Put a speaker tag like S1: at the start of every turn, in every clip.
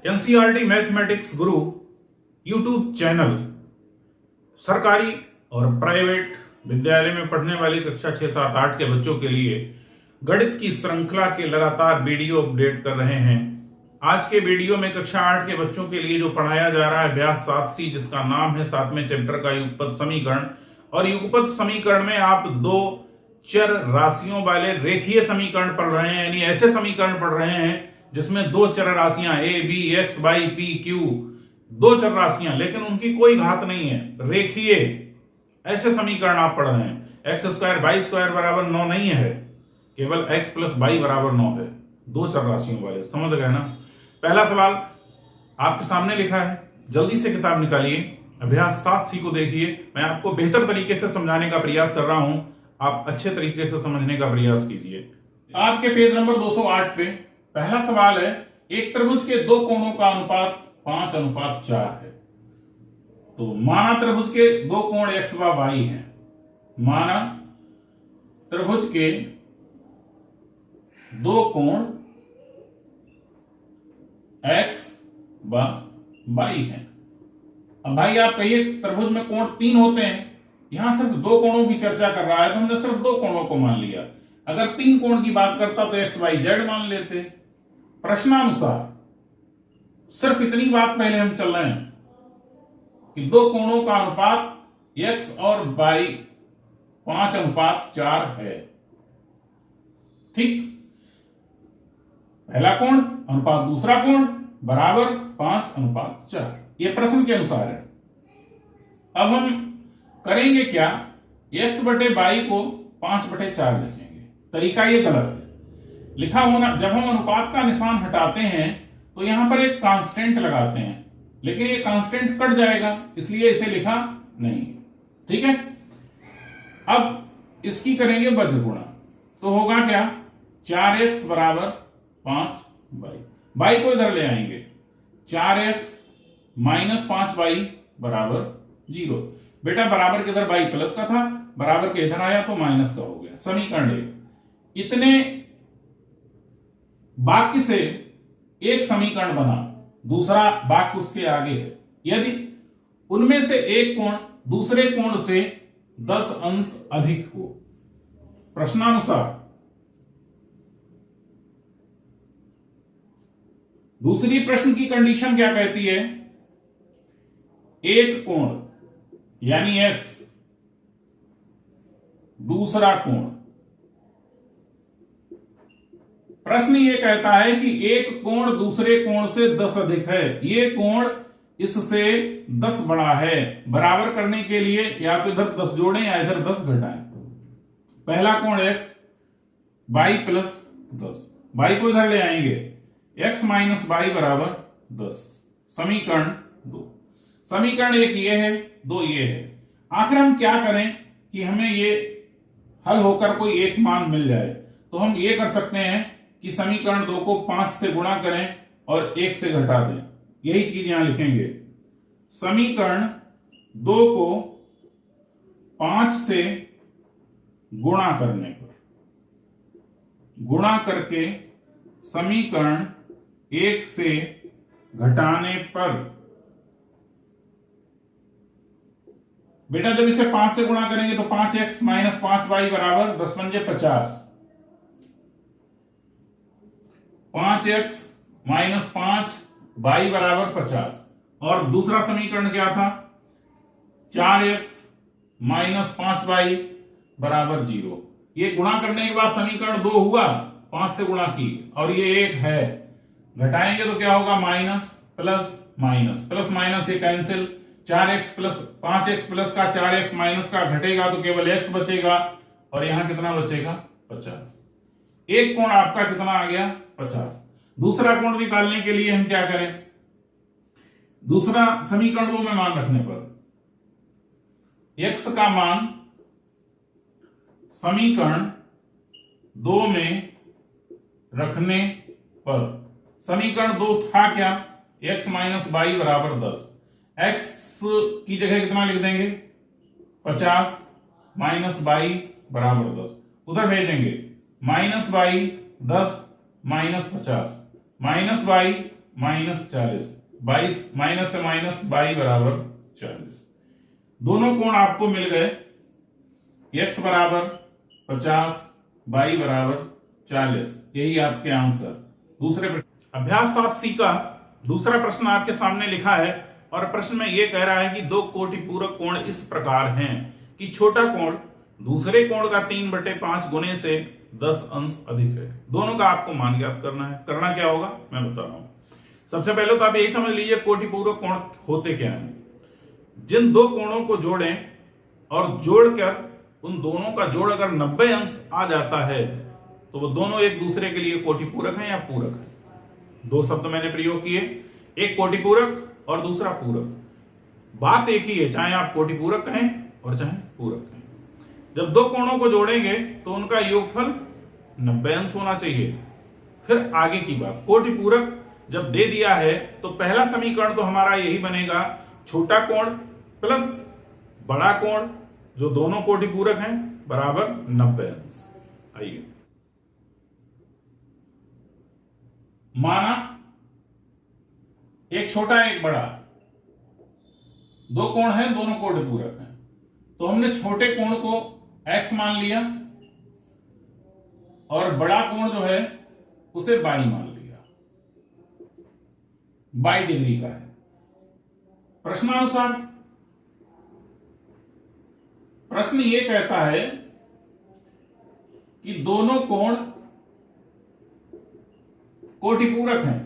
S1: NCERT mathematics गुरु YouTube channel सरकारी और private विद्यालय में पढ़ने वाली कक्षा 6, 7, 8 के बच्चों के लिए गणित की श्रृंखला के लगातार वीडियो अपडेट कर रहे हैं। आज के वीडियो में कक्षा 8 के बच्चों के लिए जो पढ़ाया जा रहा है अभ्यास 7C, जिसका नाम है 7वें चैप्टर का युगपत समीकरण। और युगपत समीकरण में आप दो चर राशियों वाले रेखीय समीकरण पढ़ रहे हैं, यानी ऐसे समीकरण पढ़ रहे हैं जिसमें दो चर राशियां a, b, x, y, p, q, दो चर राशियां, लेकिन उनकी कोई घात नहीं है, रेखीय ऐसे समीकरण आप पढ़ रहे हैं। x स्क्वायर वाई स्क्वायर बराबर 9 नहीं है, केवल x प्लस वाई बराबर 9 है, दो चर राशियों वाले। समझ गए ना। पहला सवाल आपके सामने लिखा है, जल्दी से किताब निकालिए, अभ्यास 7C को देखिए। मैं आपको बेहतर तरीके से समझाने का प्रयास कर रहा हूं, आप अच्छे तरीके से समझने का प्रयास कीजिए। आपके पेज नंबर 208 पे पहला सवाल है, एक त्रिभुज के दो कोणों का अनुपात 5:4 है। तो माना त्रिभुज के दो कोण x व y हैं। माना त्रिभुज के दो कोण x व y हैं। अब भाई आप कहिए त्रिभुज में कोण 3 होते हैं, यहां सिर्फ दो कोणों की चर्चा कर रहा है तो हमने सिर्फ दो कोणों को मान लिया। अगर 3 कोण की बात करता तो x y z मान लेते। प्रश्नानुसार सिर्फ इतनी बात पहले हम चल रहे हैं कि दो कोणों का अनुपात x और y 5:4 है। ठीक, पहला कोण अनुपात दूसरा कोण बराबर 5:4, यह प्रश्न के अनुसार है। अब हम करेंगे क्या, x बटे y को 5/4 लिखेंगे। तरीका ये गलत है, लिखा होना, जब हम अनुपात का निशान हटाते हैं तो यहां पर एक कांस्टेंट लगाते हैं, लेकिन ये कांस्टेंट कट जाएगा, इसलिए इसे लिखा नहीं। ठीक है, अब इसकी करेंगे वज्र गुणा, तो होगा क्या, 4x बराबर 5y। y को इधर ले आएंगे, 4x माइनस 5y बराबर 0। बेटा बराबर के इधर y प्लस का था, बराबर के इधर आया तो माइनस का हो गया। समीकरण 1। इतने वाक्य से एक समीकरण बना, दूसरा वाक्य उसके आगे है। यदि उनमें से एक कोण दूसरे कोण से 10 अंश अधिक हो। प्रश्नानुसार दूसरी प्रश्न की कंडीशन क्या कहती है, एक कोण यानी x, दूसरा कोण। प्रश्न ये कहता है कि एक कोण दूसरे कोण से 10 अधिक है, ये कोण इससे 10 बड़ा है। बराबर करने के लिए या तो इधर 10 जोड़ें या इधर 10 घटाएं। पहला कोण x, y प्लस 10, y को इधर ले आएंगे, x माइनस y बराबर 10। समीकरण 2। समीकरण 1 ये है, 2 ये है। आखिर हम क्या करें कि हमें ये हल होकर कोई एक मान मिल जाए, तो हम ये कर सकते हैं कि समीकरण 2 को 5 से गुणा करें और 1 से घटा दें। यही चीज यहां लिखेंगे, समीकरण 2 को 5 से गुणा करने पर, गुणा करके समीकरण 1 से घटाने पर, बेटा जब इसे 5 से गुणा करेंगे तो 5x माइनस 5y बराबर 10 पंजे 50। 5x माइनस 5y बराबर 50। और दूसरा समीकरण क्या था, 4x माइनस 5y बराबर 0। ये गुणा करने के बाद समीकरण 2 हुआ, 5 से गुणा की, और ये 1 है। घटाएंगे तो क्या होगा, minus plus minus, plus minus ये cancel, 4x plus 5x plus का 4x माइनस का घटेगा तो केवल x बचेगा, और यहां कितना बचेगा, 50। एक कोण आपका कितना आ गया, 50। दूसरा कोण निकालने के लिए हम क्या करें, दूसरा समीकरण 2 में मान रखने पर, x का मान समीकरण 2 में रखने पर, समीकरण 2 था क्या, x माइनस वाई बराबर 10। x की जगह कितना लिख देंगे, 50 माइनस वाई बराबर 10, उधर भेजेंगे, minus y 10 minus 50, minus y -40, 22 minus से माइनस, बाई बराबर 40। दोनों कोण आपको मिल गए, x बराबर 50, बाई बराबर 40। यही आपके आंसर। दूसरे अभ्यास 7C का दूसरा प्रश्न आपके सामने लिखा है और प्रश्न में यह कह रहा है कि दो कोटि पूरक कोण इस प्रकार हैं कि छोटा कोण दूसरे कोण का 3/5 गुने से 10 अंश अधिक है। दोनों का आपको मान ज्ञात करना है। करना क्या होगा मैं बता रहा हूं। सबसे पहले तो आप यही समझ लीजिए कोटि पूरक कोण होते क्या हैं। जिन दो कोणों को जोड़ें और जोड़कर उन दोनों का जोड़ अगर 90 अंश आ जाता है तो वो दोनों एक दूसरे के लिए कोटि पूरक हैं या पूरक है। दो शब्द मैंने प्रयोग किए, एक कोटि पूरक और दूसरा पूरक। बात एक ही है, चाहे आप कोटि पूरक कहें और चाहे पूरक कहें। जब दो कोणों को जोड़ेंगे तो उनका योगफल 90 अंश होना चाहिए। फिर आगे की बात, कोटि पूरक जब दे दिया है तो पहला समीकरण तो हमारा यही बनेगा, छोटा कोण प्लस बड़ा कोण जो दोनों कोटि पूरक हैं बराबर 90 अंश। आइए, माना एक छोटा एक बड़ा, दो कोण हैं, दोनों कोटि पूरक हैं, तो हमने छोटे कोण को x मान लिया और बड़ा कोण जो है उसे बाई मान लिया, 22 डिग्री का है। प्रश्नानुसार प्रश्न ये कहता है कि दोनों कोण कोटि पूरक हैं।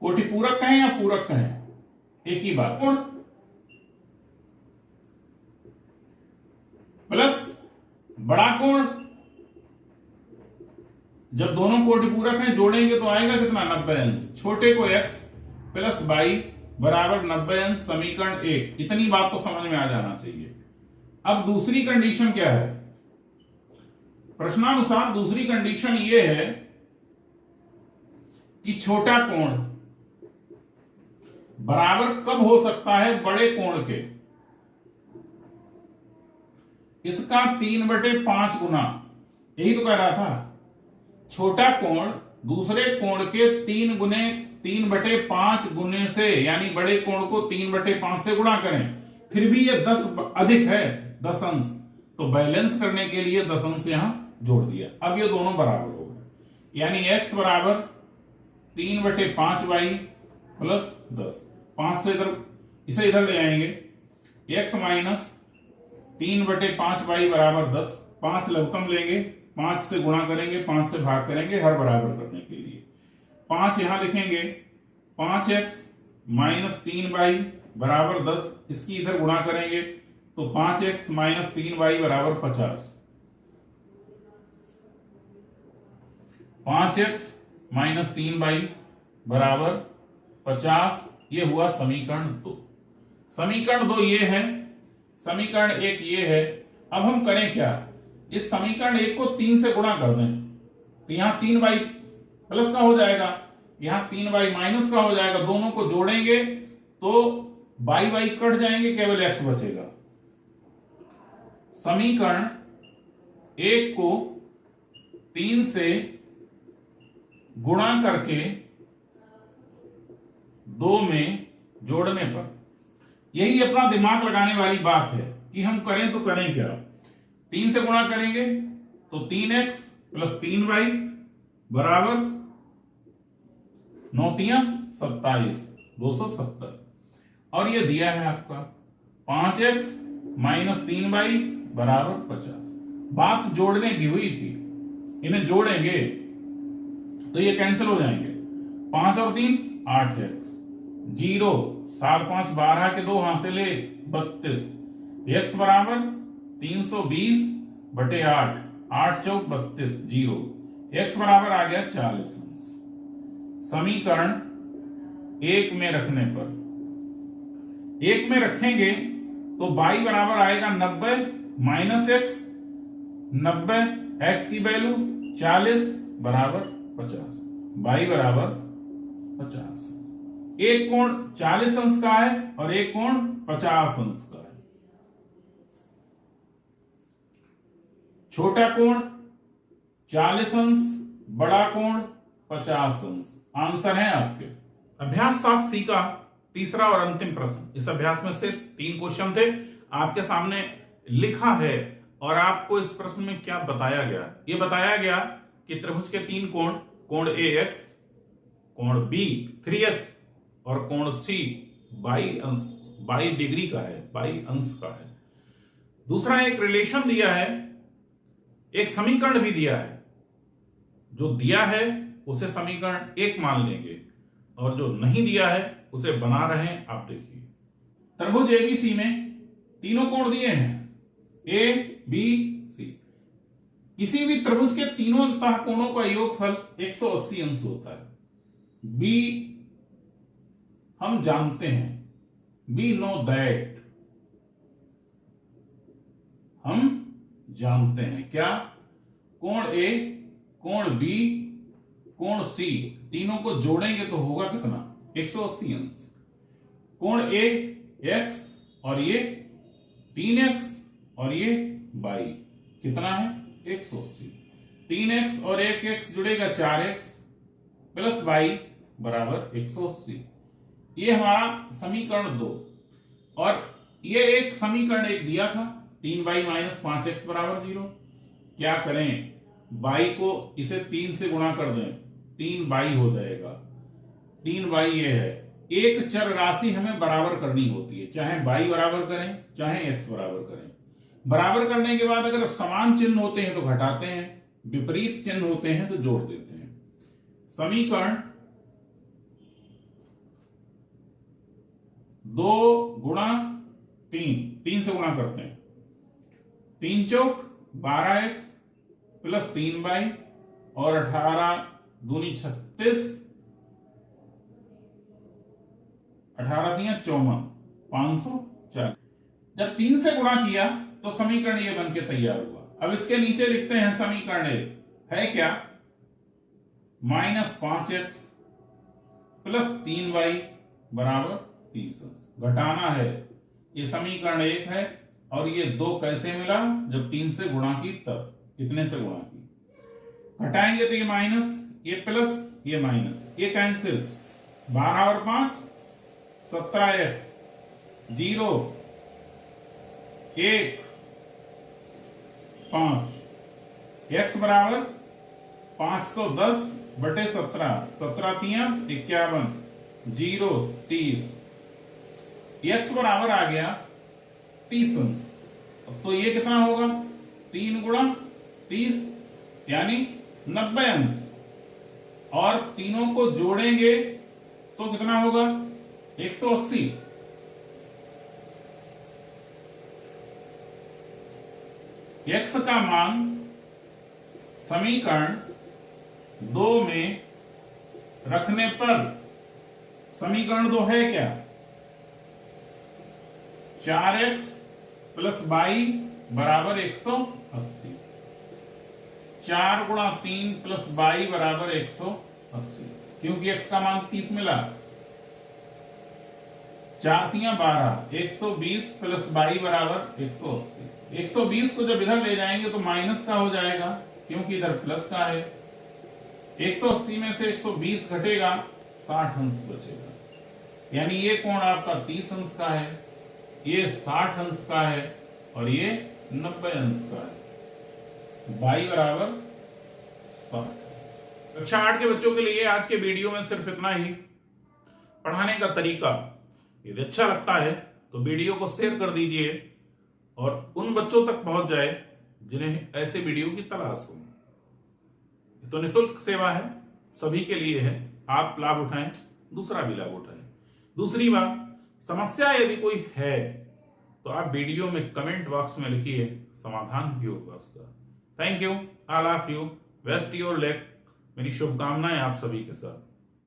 S1: कोटि पूरक कहें या पूरक कहें, एक ही बात। कोण प्लस बड़ा कोण, जब दोनों कोटि पूरक हैं जोड़ेंगे तो आएगा कितना, 90 अंश। छोटे को x प्लस बाई बराबर 90 अंश, समीकरण 1। इतनी बात तो समझ में आ जाना चाहिए। अब दूसरी कंडीशन क्या है, प्रश्नानुसार दूसरी कंडीशन यह है कि छोटा कोण बराबर कब हो सकता है बड़े कोण के, इसका 3/5 गुना। यही तो कह रहा था, छोटा कोण दूसरे कोण के 3/5 गुने से, यानी बड़े कोण को 3/5 से गुणा करें, फिर भी ये 10 अधिक है, 10 अंश, तो बैलेंस करने के लिए 10 अंश यहां जोड़ दिया। अब ये दोनों बराबर हो गए, यानी x बराबर 3/5 बाई प्लस 10। 5 से इसे इधर ले आएंगे, x माइनस 3/5 बाई बराबर 10। 5 लघुत्तम लेंगे, 5 से गुणा करेंगे, 5 से भाग करेंगे हर बराबर करने के लिए। 5 यहां लिखेंगे, 5x माइनस 3 बाई बराबर 10। इसकी इधर गुणा करेंगे तो 5x माइनस 3 बाई बराबर 50। 5x माइनस 3 बाई बराबर 50। ये हुआ समीकरण 2। समीकरण 2 ये है, समीकरण 1 ये है। अब हम करें क्या, इस समीकरण 1 को 3 से गुणा कर दें तो यहां 3 बाई प्लस का हो जाएगा, यहां 3 बाई माइनस का हो जाएगा। दोनों को जोड़ेंगे तो बाई बाई कट जाएंगे, केवल x बचेगा। समीकरण 1 को 3 से गुणा करके 2 में जोड़ने पर, यही अपना दिमाग लगाने वाली बात है कि हम करें तो करें क्या। 3 से गुणा करेंगे तो 3x प्लस 3 बाई बराबर 9 तियां 27, 270। और ये दिया है आपका 5x माइनस 3 बाई बराबर 50। बात जोड़ने की हुई थी, इन्हें जोड़ेंगे तो ये कैंसिल हो जाएंगे। 5 और 3 8x, 0 7 5 12 के 2 हासिल 32। x बराबर 320 बटे 8, 8 चौक 32, 0। x बराबर आ गया 40 अंश। समीकरण 1 में रखने पर, 1 में रखेंगे तो बाई बराबर आएगा 90 माइनस x, 90 x की वैल्यू 40 बराबर 50, बाई बराबर 50। एक कोण 40 अंश का है और एक कोण 50 अंश का है। छोटा कोण 40 अंश, बड़ा कोण 50 अंश। आंसर है आपके। अभ्यास 7C का तीसरा और अंतिम प्रश्न। इस अभ्यास में सिर्फ 3 क्वेश्चन थे, आपके सामने लिखा है। और आपको इस प्रश्न में क्या बताया गया? ये बताया गया कि त्रिभुज के 3 कोण, कोण AX, कोण B 3x और कोण C 22 डिग्री का है, 22 अंश का है। दूसरा एक रिलेशन दिया है, एक समीकरण भी दिया है। जो दिया है उसे समीकरण 1 मान लेंगे और जो नहीं दिया है उसे बना रहे हैं। आप देखिए, त्रिभुज ABC में तीनों कोण दिए हैं, A B C। किसी भी त्रिभुज के तीनों अंतः कोणों का योगफल 180 अंश होता है। B हम जानते हैं, we know that, हम जानते हैं क्या? कोण A, कोण B, कोण C, तीनों को जोड़ेंगे तो होगा कितना? 180 अंश। कोण A x और ये 3x और ये y कितना है? 180। 3x और 1x जुड़ेगा 4x प्लस y बराबर 180। ये हमारा समीकरण 2। और ये एक समीकरण 1 दिया था, 3y माइनस 5x बराबर 0। क्या करें? y को इसे 3 से गुणा कर दें, 3y हो जाएगा। 3y ये है। एक चर राशि हमें बराबर करनी होती है, चाहे y बराबर करें चाहे x बराबर करें। बराबर करने के बाद अगर समान चिन्ह होते हैं तो घटाते हैं, विपरीत चिन्ह होते हैं तो जोड़ देते हैं। समीकरण 2 गुणा 3 से गुणा करते हैं। 3 चौक 12x प्लस 3y और 18 दूनी 36, 18 दिया 54, 540। जब 3 से गुणा किया तो समीकरण ये बन के तैयार हुआ। अब इसके नीचे लिखते हैं समीकरण है क्या? -5x प्लस 3y बराबर 30 अंश। घटाना है, ये समीकरण 1 है और ये 2 कैसे मिला? जब 3 से गुणा की तब। कितने से गुणा की? घटाएंगे तो ये माइनस, ये प्लस, ये माइनस, ये कैंसिल। 12 और 5 17x, 0 1 5, x बराबर 510 बटे 17, 17 तिया 51, 0 30। x बराबर आ गया 30 अंश। तो ये कितना होगा? 3 गुणा 30 यानी 90 अंश। और तीनों को जोड़ेंगे तो कितना होगा? 180। x का मान समीकरण 2 में रखने पर, समीकरण 2 है क्या? 4x प्लस y बराबर 180। 4 गुणा 3 प्लस y बराबर 180, क्योंकि x का मान 30 मिला। 4 तिया 12, 120 प्लस y बराबर 180। 120 को जब इधर ले जाएंगे तो माइनस का हो जाएगा, क्योंकि इधर प्लस का है। 180 में से 120 घटेगा, 60 अंश बचेगा। यानी ये कोण आपका 30 अंश का है, ये 60 अंश का है और ये 90 अंश का है। y बराबर 60। कक्षा 8 के बच्चों के लिए आज के वीडियो में सिर्फ इतना ही। पढ़ाने का तरीका यदि अच्छा लगता है तो वीडियो को शेयर कर दीजिए और उन बच्चों तक पहुंच जाए जिन्हें ऐसे वीडियो की तलाश हो। ये तो निःशुल्क सेवा है, सभी के लिए है। आप लाभ उठाएं, दूसरा भी लाभ उठाएं। दूसरी बात, समस्या यदि कोई है तो आप वीडियो में कमेंट बॉक्स में लिखिए, समाधान भी होगा उसका। Thank you, I love you, best your luck. मेरी शुभकामनाएं आप सभी के साथ।